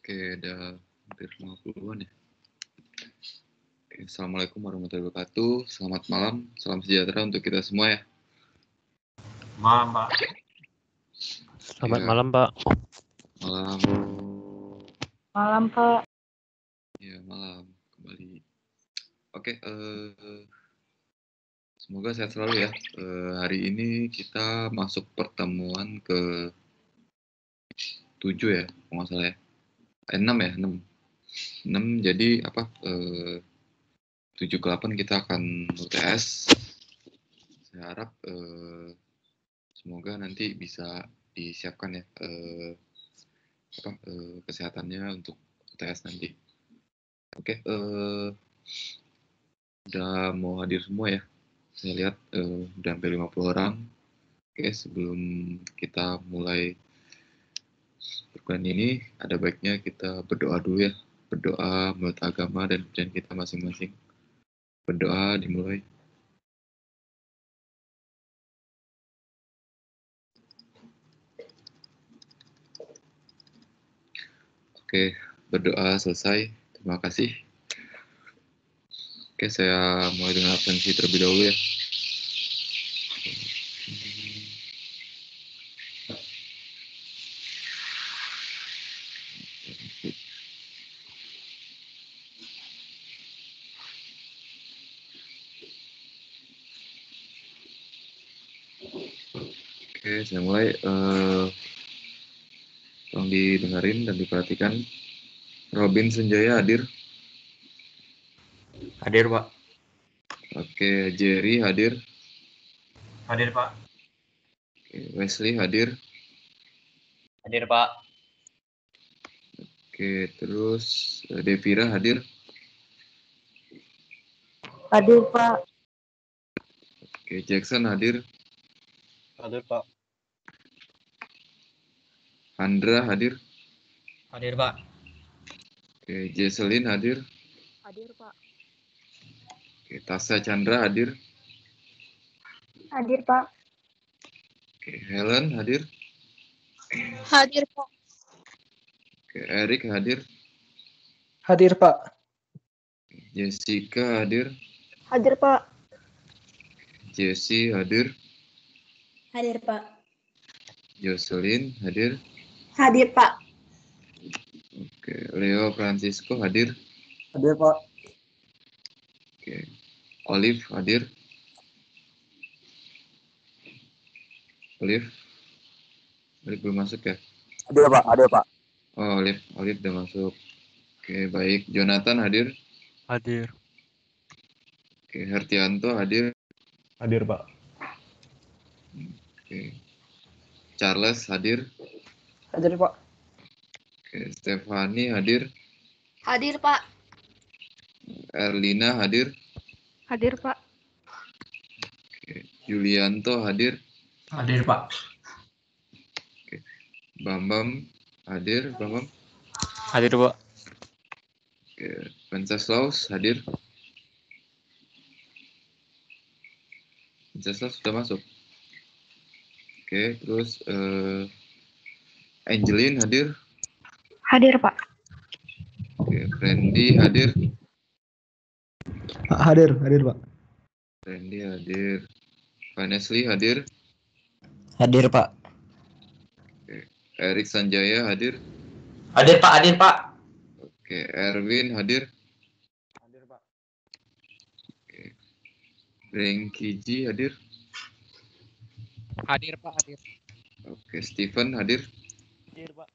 Oke, udah hampir 50-an ya. Oke, Assalamualaikum warahmatullahi wabarakatuh. Selamat malam, salam sejahtera untuk kita semua ya. Malam, Pak. Selamat Ya. malam, Pak. Malam. Malam, Pak. Ya, malam kembali. Oke, semoga sehat selalu ya. Hari ini kita masuk pertemuan ke 7 ya, kalau nggak salah ya. 6 ya, 6. Jadi apa? 7 ke 8 kita akan UTS. Saya harap semoga nanti bisa disiapkan ya kesehatannya untuk UTS nanti. Oke, udah mau hadir semua ya. Saya lihat udah hampir 50 orang. Oke, sebelum kita mulai perkuliahan ini, ada baiknya kita berdoa dulu ya. Berdoa menurut agama dan kepercayaan kita masing-masing. Berdoa dimulai. Oke, berdoa selesai. Terima kasih. Oke, saya mulai dengan absensi terlebih dahulu ya. Oke, saya mulai. Tolong didengarin dan diperhatikan. Robin Senjaya hadir. Hadir, Pak. Oke, Jerry hadir. Hadir, Pak. Oke, Wesley hadir. Hadir, Pak. Oke, terus Devira hadir. Hadir, Pak. Oke, Jackson hadir. Hadir, Pak. Handra hadir. Hadir, Pak. Oke, Jesselyn hadir. Hadir, Pak. Oke, Tasya Chandra hadir. Hadir, Pak. Oke, Helen hadir. Hadir, Pak. Oke, Eric hadir. Hadir, Pak. Jessica hadir. Hadir, Pak. Jessie hadir. Hadir, Pak. Jocelyn hadir. Hadir, Pak. Oke, Leo Francisco hadir. Hadir, Pak. Oke, Olive hadir. Olive belum masuk ya? Hadir, Pak. Hadir, Pak. Oh, Olive udah masuk. Oke, baik. Jonathan hadir. Hadir. Oke, Hertianto hadir. Hadir, Pak. Oke. Charles hadir. Hadir, Pak. Oke, Stefani hadir. Hadir, Pak. Erlina hadir. Hadir, Pak. Oke, Julianto hadir. Hadir, Pak. Bambam hadir. Bambam. Hadir, Pak. Oke, Wenceslaus hadir. Wenceslaus sudah masuk. Oke, terus Angelin hadir. Hadir, Pak. Oke, Randy hadir. Hadir, Pak. Randy hadir. Vanessa hadir. Hadir, Pak. Erik Sanjaya hadir. Hadir, Pak. Hadir, Pak. Oke, Erwin hadir. Hadir, Pak. Oke. Rengkiji hadir. Hadir, Pak. Hadir. Oke, Steven hadir. Hadir, Pak.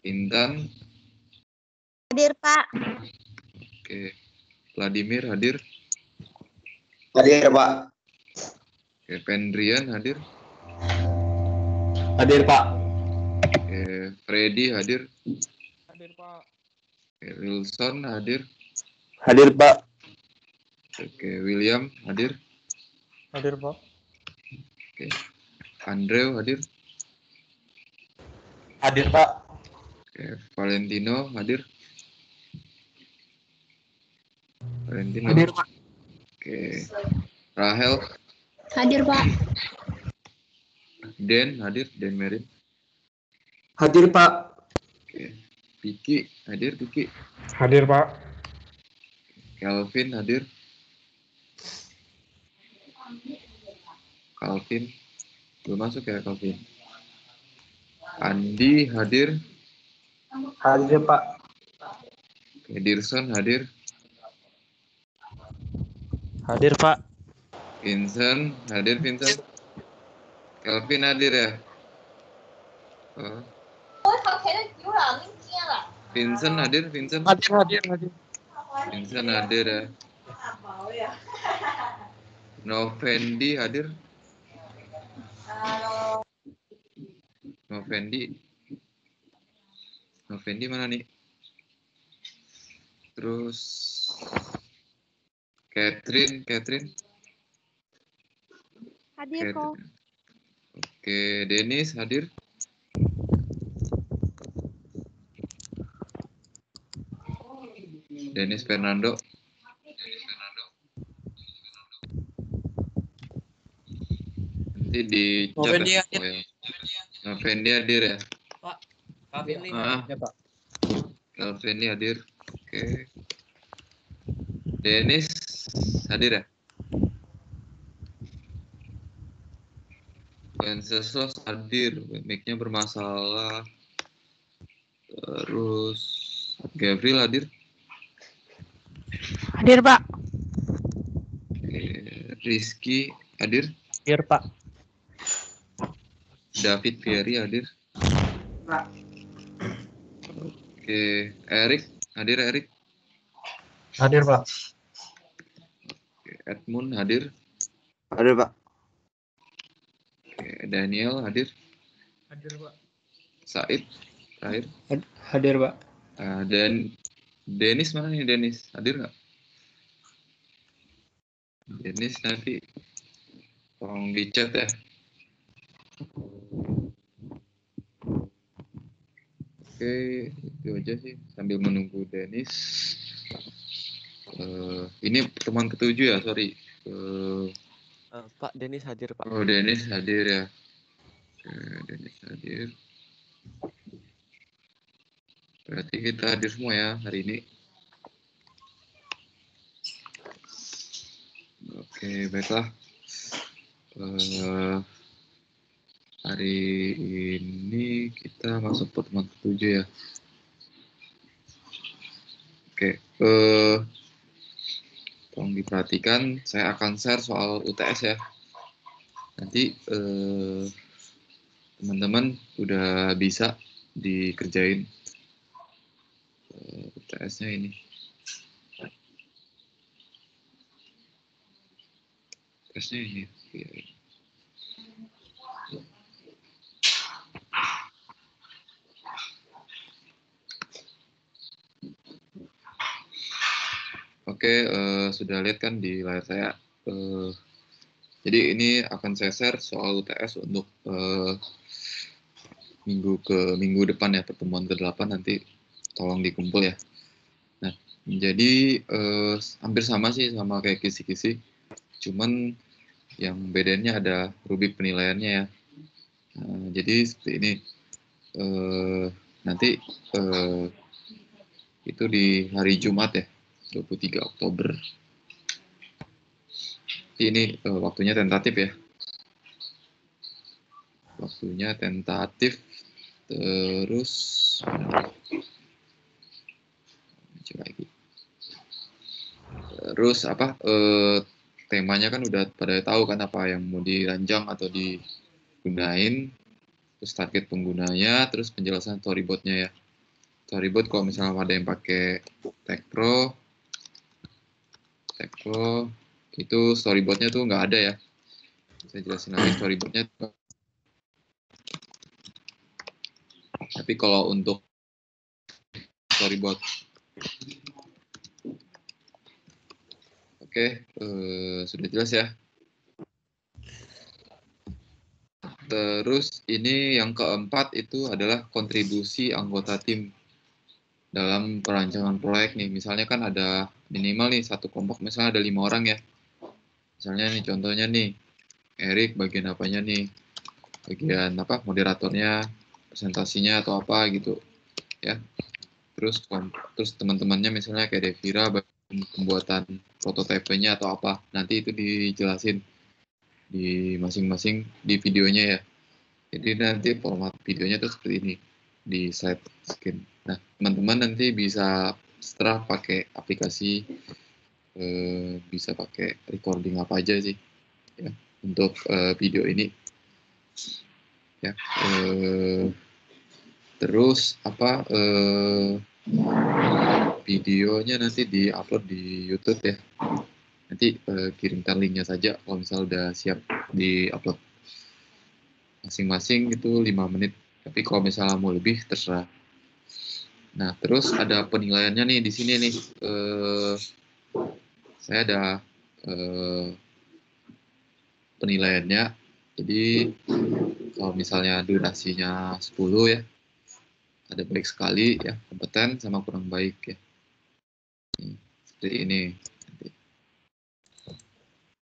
Intan. Hadir, Pak. Oke. Vladimir hadir. Hadir, Pak. Oke, Pendrian hadir. Hadir, Pak. Oke, Freddy hadir. Hadir, Pak. Oke, Wilson hadir. Hadir, Pak. Oke, William hadir. Hadir, Pak. Oke. Andrew hadir. Hadir, Pak. Oke, Valentino hadir. Valentino. Hadir, Pak. Oke. Rahel. Hadir, Pak. Dan hadir. Dan Merin. Hadir, Pak. Oke. Piki hadir, Piki. Hadir, Pak. Kelvin hadir. Calvin belum masuk ya, Calvin. Andi hadir. Hadir, Pak. Edirson hadir. Hadir, Pak. Vincent hadir, Vincent. Kelvin hadir ya. Oh. Vincent hadir, Vincent. Hadir. Vincent hadir ya. Novendi hadir. Novendi mana nih? Terus Catherine. Hadir kok. Oke, Dennis hadir. Dennis Fernando. Nanti di chat ya. Oh, ya. Novendi hadir ya. Calvin nih. Ya, Pak. Calvin hadir. Oke. Dennis hadir ya. Wenceslas hadir. Mic-nya bermasalah. Terus Gabriel hadir. Hadir, Pak. Oke. Rizky hadir. Hadir, Pak. David Fieri hadir. Oke, Erik hadir. Hadir, Pak. Oke, Edmund hadir. Hadir, Pak. Oke, Daniel hadir. Hadir, Pak. Said terakhir. Hadir, Pak. Dan Dennis mana nih, Dennis hadir nggak? Dennis nanti tolong di chat ya. Oke, itu aja sih sambil menunggu Dennis. Ini pertemuan ke-7 ya, sorry. Pak Denis hadir, Pak. Oh, Dennis hadir ya. Oke, Dennis hadir. Berarti kita hadir semua ya hari ini. Oke, baiklah. Hari ini kita masuk pertemuan ke-7 ya. Oke, tolong diperhatikan, saya akan share soal UTS ya. Nanti teman-teman udah bisa dikerjain UTS-nya ini. UTS-nya ini. Oke, sudah lihat kan di layar saya. Jadi ini akan saya share soal UTS untuk minggu depan ya, pertemuan ke-8 nanti tolong dikumpul ya. Nah, jadi hampir sama sih sama kayak kisi-kisi, cuman yang bedanya ada rubrik penilaiannya ya. Jadi seperti ini, nanti itu di hari Jumat ya, 23 Oktober. Ini waktunya tentatif ya. Waktunya tentatif. Terus coba lagi. Terus apa? Temanya kan udah pada tahu kan apa yang mau diranjang atau digunain. Terus target penggunanya, terus penjelasan storyboardnya ya. Storyboard kalau misalnya ada yang pakai Tech Pro itu storyboardnya tuh nggak ada ya. Saya jelasin lagi storyboardnya. Tapi kalau untuk storyboard, oke, sudah jelas ya. Terus ini yang keempat itu adalah kontribusi anggota tim dalam perancangan proyek nih. Misalnya kan ada minimal nih satu kelompok, misalnya ada 5 orang ya. Misalnya nih contohnya nih, Erik bagian apanya nih? Bagian apa? Moderatornya, presentasinya atau apa gitu ya. terus teman-temannya misalnya kayak Devira pembuatan prototipenya atau apa, nanti itu dijelasin di masing-masing di videonya ya. Jadi nanti format videonya tuh seperti ini di slide screen. Nah, teman-teman nanti bisa setelah pakai aplikasi, bisa pakai recording apa aja sih ya untuk video ini ya. Terus apa, videonya nanti di-upload di YouTube ya. Nanti kirimkan linknya saja kalau misal udah siap di-upload. Masing-masing itu 5 menit. Tapi kalau misalnya mau lebih terserah. Nah, terus ada penilaiannya nih di sini nih. Saya ada penilaiannya. Jadi kalau misalnya durasinya 10 ya, ada baik sekali ya, kompeten sama kurang baik ya. Seperti ini.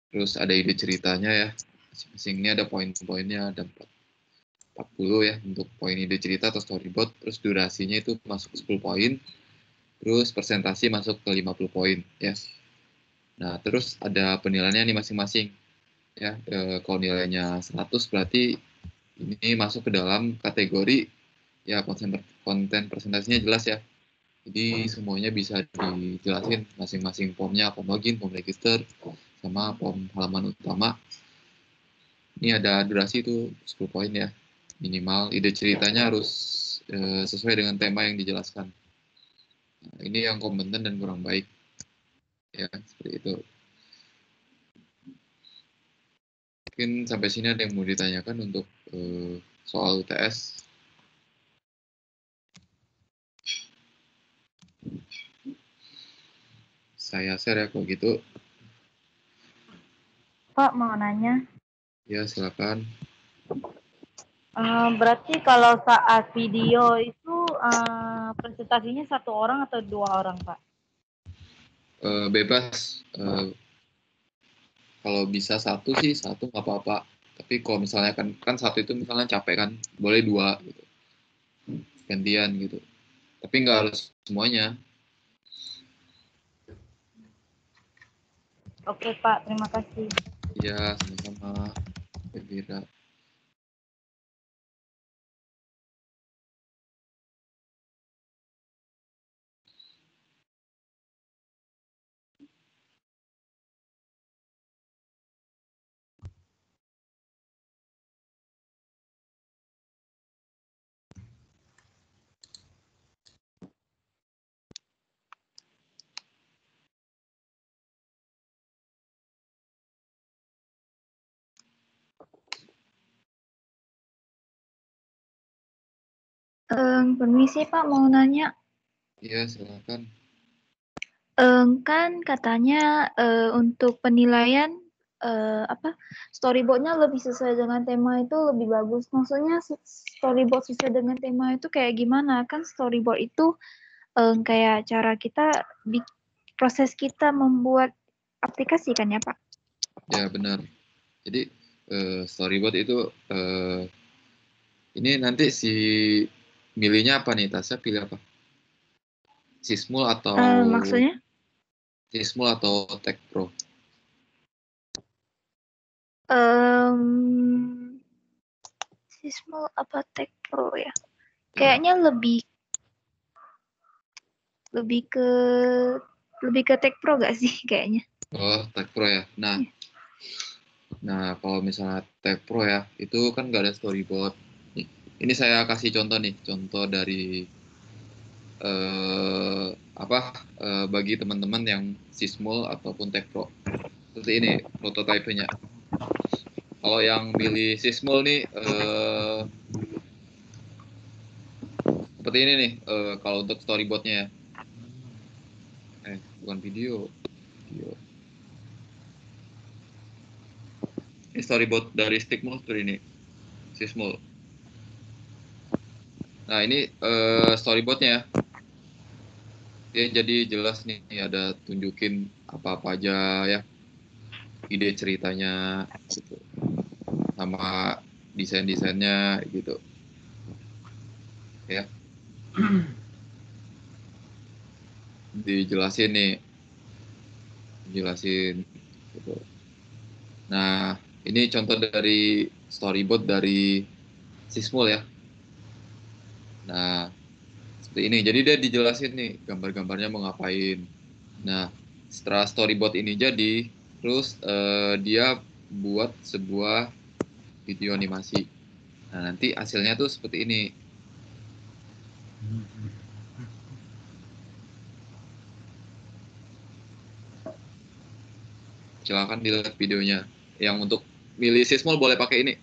Terus ada ide ceritanya ya. Masing-masing ini ada poin-poinnya, ada 40 ya untuk poin ide cerita atau storyboard. Terus durasinya itu masuk 10 poin. Terus presentasi masuk ke 50 poin ya. Nah, terus ada penilaiannya nih masing-masing. Ya, kalau nilainya 100 berarti ini masuk ke dalam kategori ya konten presentasinya jelas ya. Jadi semuanya bisa dijelasin masing-masing formnya, form login, form register, sama form halaman utama. Ini ada durasi itu 10 poin ya. Minimal ide ceritanya harus sesuai dengan tema yang dijelaskan. Nah, ini yang kompeten dan kurang baik. Ya, seperti itu. Mungkin sampai sini ada yang mau ditanyakan untuk soal UTS. Saya share ya kalau gitu. Pak, mau nanya. Ya, silakan. Berarti kalau saat video itu presentasinya 1 orang atau 2 orang, Pak? Bebas. Kalau bisa 1 sih 1 nggak apa-apa. Tapi kalau misalnya kan 1 itu misalnya capek kan, boleh 2 gitu. Gantian gitu. Tapi nggak harus semuanya. Oke, Pak. Terima kasih. Iya, sama-sama. Devira. Permisi, Pak. Mau nanya. Iya, silakan. Kan katanya untuk penilaian storyboardnya lebih sesuai dengan tema itu lebih bagus. Maksudnya storyboard sesuai dengan tema itu kayak gimana? Kan storyboard itu kayak cara kita proses kita membuat aplikasi kan ya, Pak? Ya, benar. Jadi storyboard itu ini nanti si milihnya apa nih? Tasya pilih apa? Sismul atau Maksudnya? Sismul atau Tech Pro? Sismul apa Tech Pro ya? Kayaknya lebih ke Tech Pro gak sih kayaknya? Oh, Tech Pro ya. Nah, kalau misalnya Tech Pro ya, itu kan nggak ada storyboard. Ini saya kasih contoh nih, contoh dari bagi teman-teman yang Sismul ataupun Tech Pro. Seperti ini prototipenya. Kalau yang pilih Sismul nih, seperti ini nih, kalau untuk storyboardnya ya. Bukan video. Ini storyboard dari Stickmul seperti ini, Sismul. Nah, ini storyboardnya ya. Jadi jelas nih, ada tunjukin apa-apa aja ya, ide ceritanya gitu, sama desain-desainnya gitu ya. dijelasin nih, jelasin gitu. Nah, ini contoh dari storyboard dari Sismul ya. Nah, seperti ini. Jadi dia dijelasin nih gambar-gambarnya mau ngapain. Nah, setelah storyboard ini jadi, terus dia buat sebuah video animasi. Nah, nanti hasilnya tuh seperti ini. Silakan dilihat videonya. Yang untuk milih Sismul boleh pakai ini.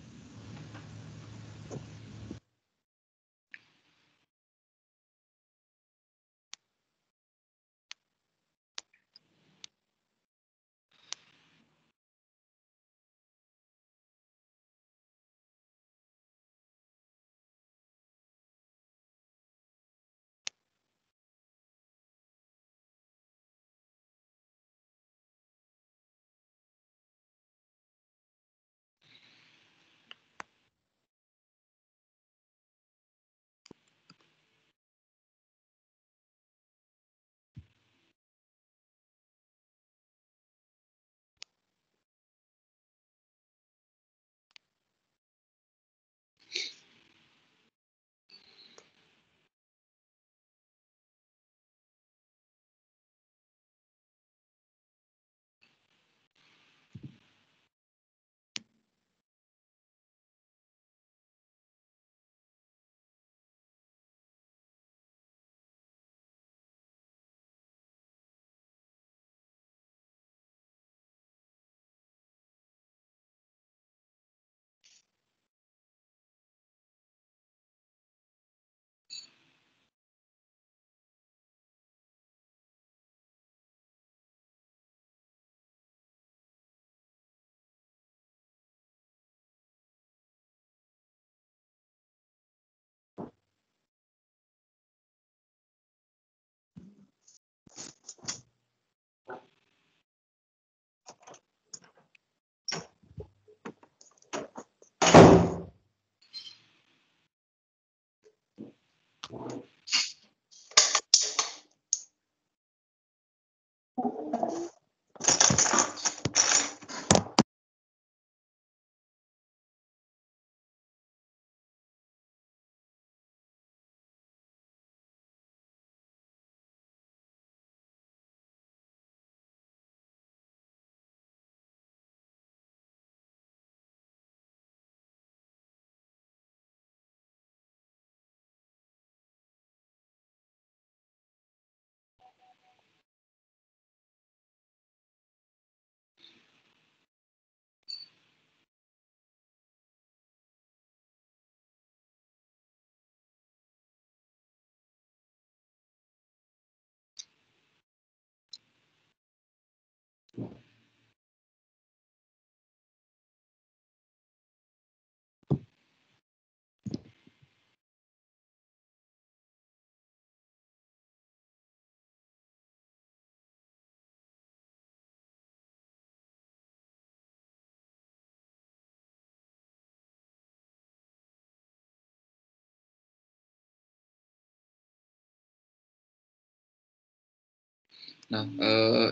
Nah,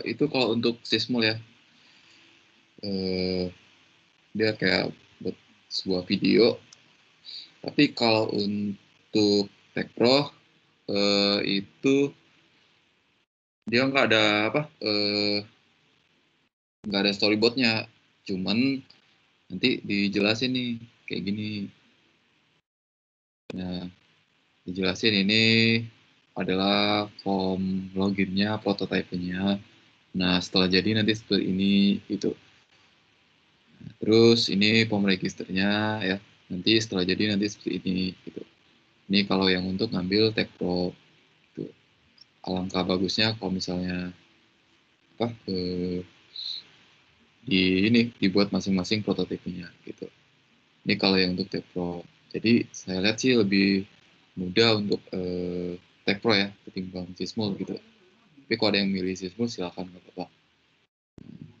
itu kalau untuk Sismul ya, dia kayak buat sebuah video. Tapi kalau untuk Tech Pro itu dia nggak ada apa, nggak ada storyboardnya, cuman nanti dijelasin nih kayak gini. Nah, dijelasin ini adalah form loginnya, prototipenya. Nah, setelah jadi nanti seperti ini gitu. Terus ini form registernya ya. Nanti setelah jadi nanti seperti ini gitu. Ini kalau yang untuk ngambil Tech Pro gitu. Alangkah bagusnya kalau misalnya apa ini dibuat masing-masing prototipenya gitu. Ini kalau yang untuk Tech Pro. Jadi saya lihat sih lebih mudah untuk Tech Pro ya ketimbang Sismul gitu. Tapi kalau ada yang milih Sismul silakan nggak apa-apa.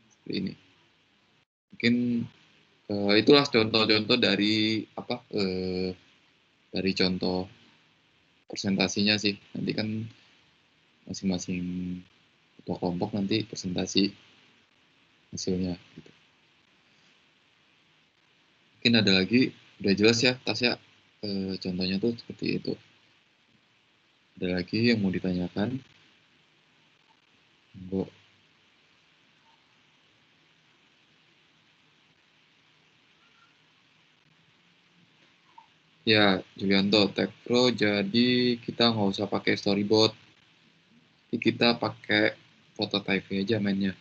Seperti ini. Mungkin itulah contoh-contoh dari apa dari contoh presentasinya sih. Nanti kan masing-masing ketua kelompok nanti presentasi hasilnya gitu. Mungkin ada lagi, udah jelas ya Tasya, contohnya tuh seperti itu. Ada lagi yang mau ditanyakan? Monggo. Ya, Julianto, Tech Pro, jadi kita nggak usah pakai storyboard. Jadi kita pakai prototype aja mainnya.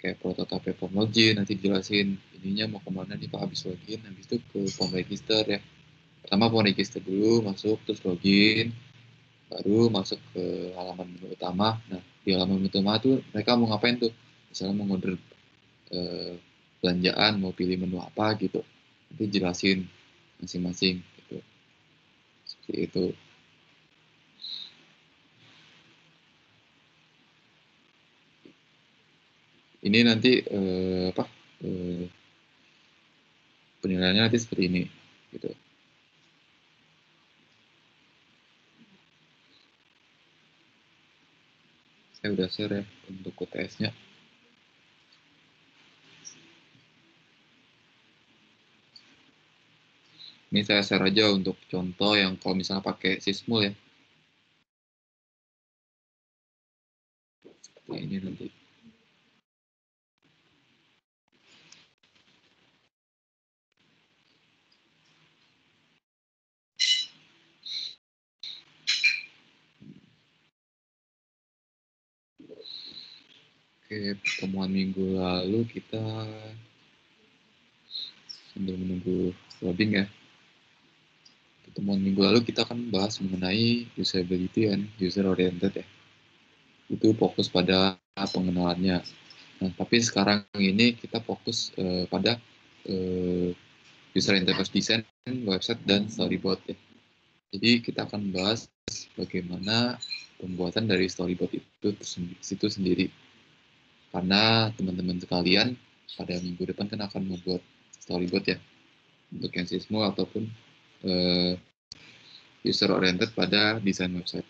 Kayak prototype form login, nanti jelasin ininya mau kemana nih Pak habis login, habis itu ke form register ya. Pertama form register dulu, masuk, terus login, baru masuk ke halaman menu utama. Nah, di halaman menu utama tuh mereka mau ngapain tuh? Misalnya mau order belanjaan, mau pilih menu apa gitu. Nanti jelasin masing-masing gitu. Seperti itu. Ini nanti penilaiannya nanti seperti ini gitu. Saya udah share ya untuk UTS-nya. Ini saya share aja untuk contoh yang kalau misalnya pakai Sysmul ya. Seperti ini nanti. Oke, pertemuan minggu lalu kita sambil menunggu loading ya. Pertemuan minggu lalu kita kan bahas mengenai usability and user oriented ya. Itu fokus pada pengenalannya. Nah, tapi sekarang ini kita fokus pada user interface design, website, dan storyboard ya. Jadi kita akan bahas bagaimana pembuatan dari storyboard itu sendiri. Karena teman-teman sekalian pada minggu depan kan akan membuat storyboard ya untuk yang Sysmul ataupun user oriented pada desain website.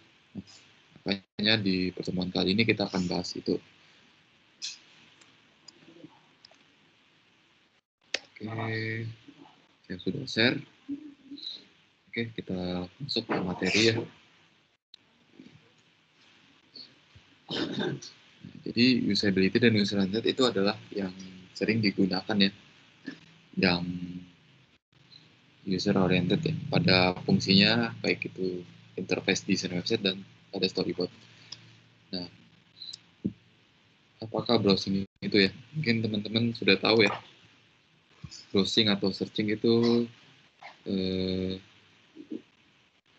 Makanya di pertemuan kali ini kita akan bahas itu. Oke, saya sudah share. Oke, kita masuk ke materi ya. Jadi usability dan user oriented itu adalah yang sering digunakan ya, yang user oriented ya, pada fungsinya baik itu interface desain website dan pada storyboard. Nah, apakah browsing itu ya? Mungkin teman-teman sudah tahu ya, browsing atau searching itu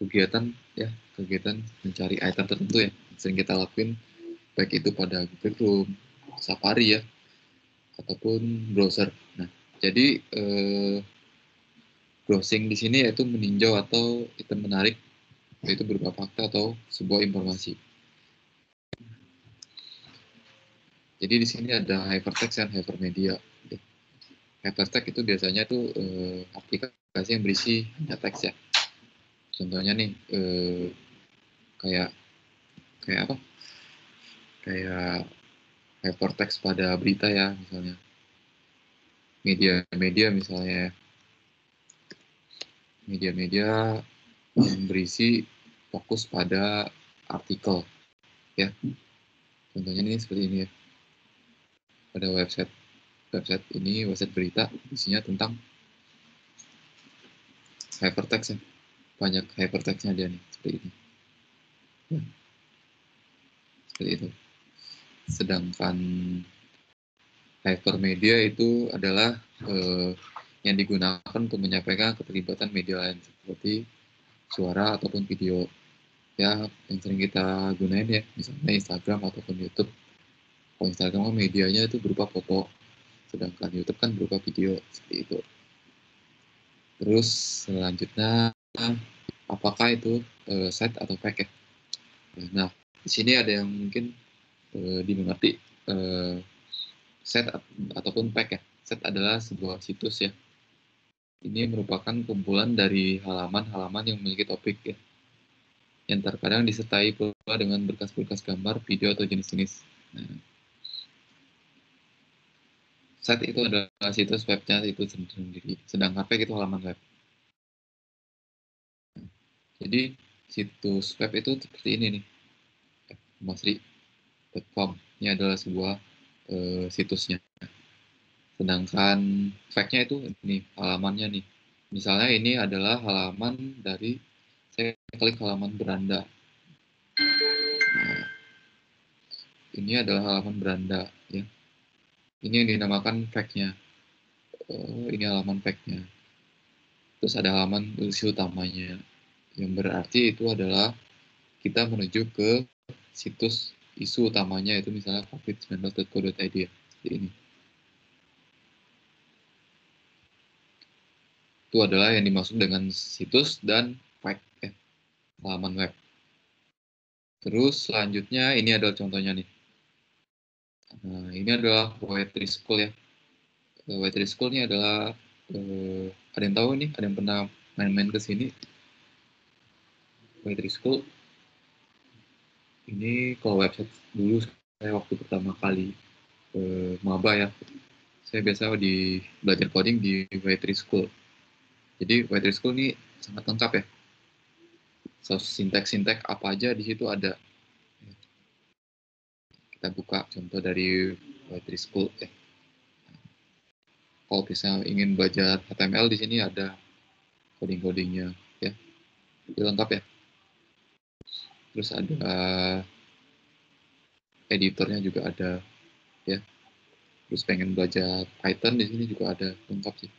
kegiatan mencari item tertentu ya, sering kita lakuin baik itu pada Google Chrome, Safari ya, ataupun browser. Nah, jadi browsing di sini yaitu meninjau atau item menarik, yaitu berupa fakta atau sebuah informasi. Jadi di sini ada hypertext dan hypermedia. Hypertext itu biasanya itu aplikasi yang berisi hanya teks ya. Contohnya nih kayak apa? Kayak hypertext pada berita ya misalnya. Media-media misalnya. Media-media yang berisi fokus pada artikel ya. Contohnya ini seperti ini ya. Pada website ini, website berita isinya tentang hypertext ya. Banyak hypertextnya dia nih seperti ini. Ya. Seperti itu. Sedangkan hypermedia itu adalah yang digunakan untuk menyampaikan keterlibatan media lain seperti suara ataupun video ya yang sering kita gunain ya, misalnya Instagram ataupun YouTube. Kalau Instagram kan medianya itu berupa foto, sedangkan YouTube kan berupa video seperti itu. Terus selanjutnya apakah itu set atau pack ya? Nah, di sini ada yang mungkin dimengerti set ataupun pack ya. Set adalah sebuah situs ya. Ini merupakan kumpulan dari halaman-halaman yang memiliki topik ya. yang terkadang disertai pula dengan berkas-berkas gambar, video, atau jenis-jenis. Nah, site itu adalah situs webnya itu sendiri, sedangkan page itu halaman web. Jadi situs web itu seperti ini nih, masri.com. Ini adalah sebuah situsnya. Sedangkan fact-nya itu ini halamannya nih. Misalnya ini adalah halaman dari, saya klik halaman beranda. Nah, ini adalah halaman beranda ya. Ini yang dinamakan fact-nya. Ini halaman fact-nya. Terus ada halaman isi utamanya, yang berarti itu adalah kita menuju ke situs isu utamanya, itu misalnya covid19.co.id ya, seperti ini. Itu adalah yang dimaksud dengan situs dan fact, halaman web. Terus selanjutnya ini adalah contohnya nih. Nah, ini adalah Web3 School ya. Web3 School ini adalah ada yang tahu nih, ada yang pernah main-main ke sini? Web3 School ini kalau website dulu saya waktu pertama kali maba ya, saya biasa belajar coding di Web3 School. Jadi Web3 School ini sangat lengkap ya. So, sintek-sintek apa aja di situ ada. Kita buka contoh dari Web3 School ya. Kalau misalnya ingin belajar HTML di sini ada coding-codingnya ya. Itu lengkap ya. Terus ada editornya juga ada ya. Terus pengen belajar Python di sini juga ada, lengkap sih.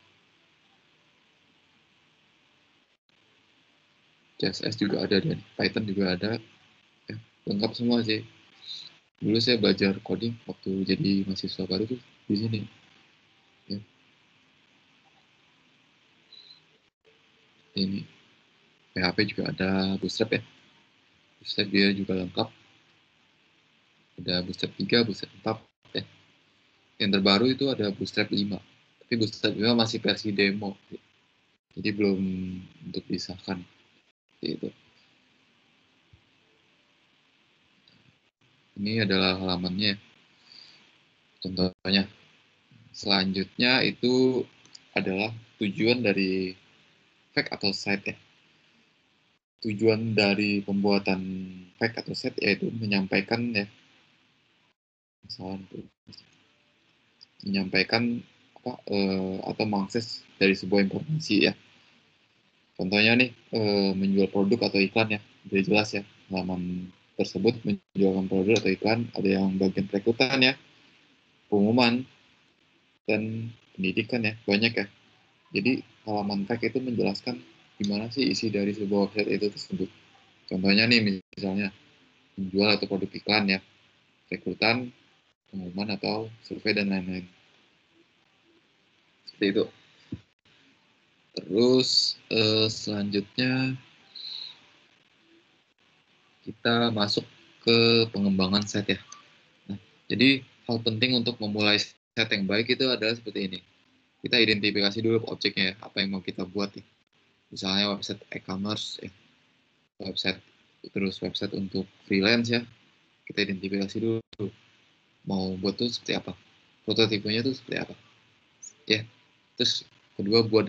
CSS juga ada dan Python juga ada ya, lengkap semua sih. Dulu saya belajar coding waktu jadi mahasiswa baru tuh di sini ya. Ini PHP juga ada, Bootstrap ya. Bootstrap dia juga lengkap. Ada Bootstrap 3, Bootstrap 4 ya. Yang terbaru itu ada Bootstrap 5. Tapi Bootstrap 5 masih versi demo. Jadi belum untuk disahkan. Itu. Ini adalah halamannya. Contohnya. Selanjutnya itu adalah tujuan dari fact atau site ya. Tujuan dari pembuatan fact atau site yaitu menyampaikan ya, misalnya menyampaikan atau mengakses dari sebuah informasi ya. Contohnya nih menjual produk atau iklan ya, udah jelas ya halaman tersebut menjualkan produk atau iklan. Ada yang bagian perekrutan ya, pengumuman dan pendidikan ya, banyak ya. Jadi halaman fact itu menjelaskan gimana sih isi dari sebuah website itu tersebut. Contohnya nih misalnya menjual atau produk iklan ya, rekrutan, pengumuman atau survei dan lain-lain. Seperti itu. Terus selanjutnya kita masuk ke pengembangan site ya. Nah, jadi hal penting untuk memulai site yang baik itu adalah seperti ini. Kita identifikasi dulu objeknya ya, apa yang mau kita buat ya. Misalnya website e-commerce ya, website untuk freelance ya. Kita identifikasi dulu mau buat tuh seperti apa, prototipenya tuh seperti apa ya. Terus kedua buat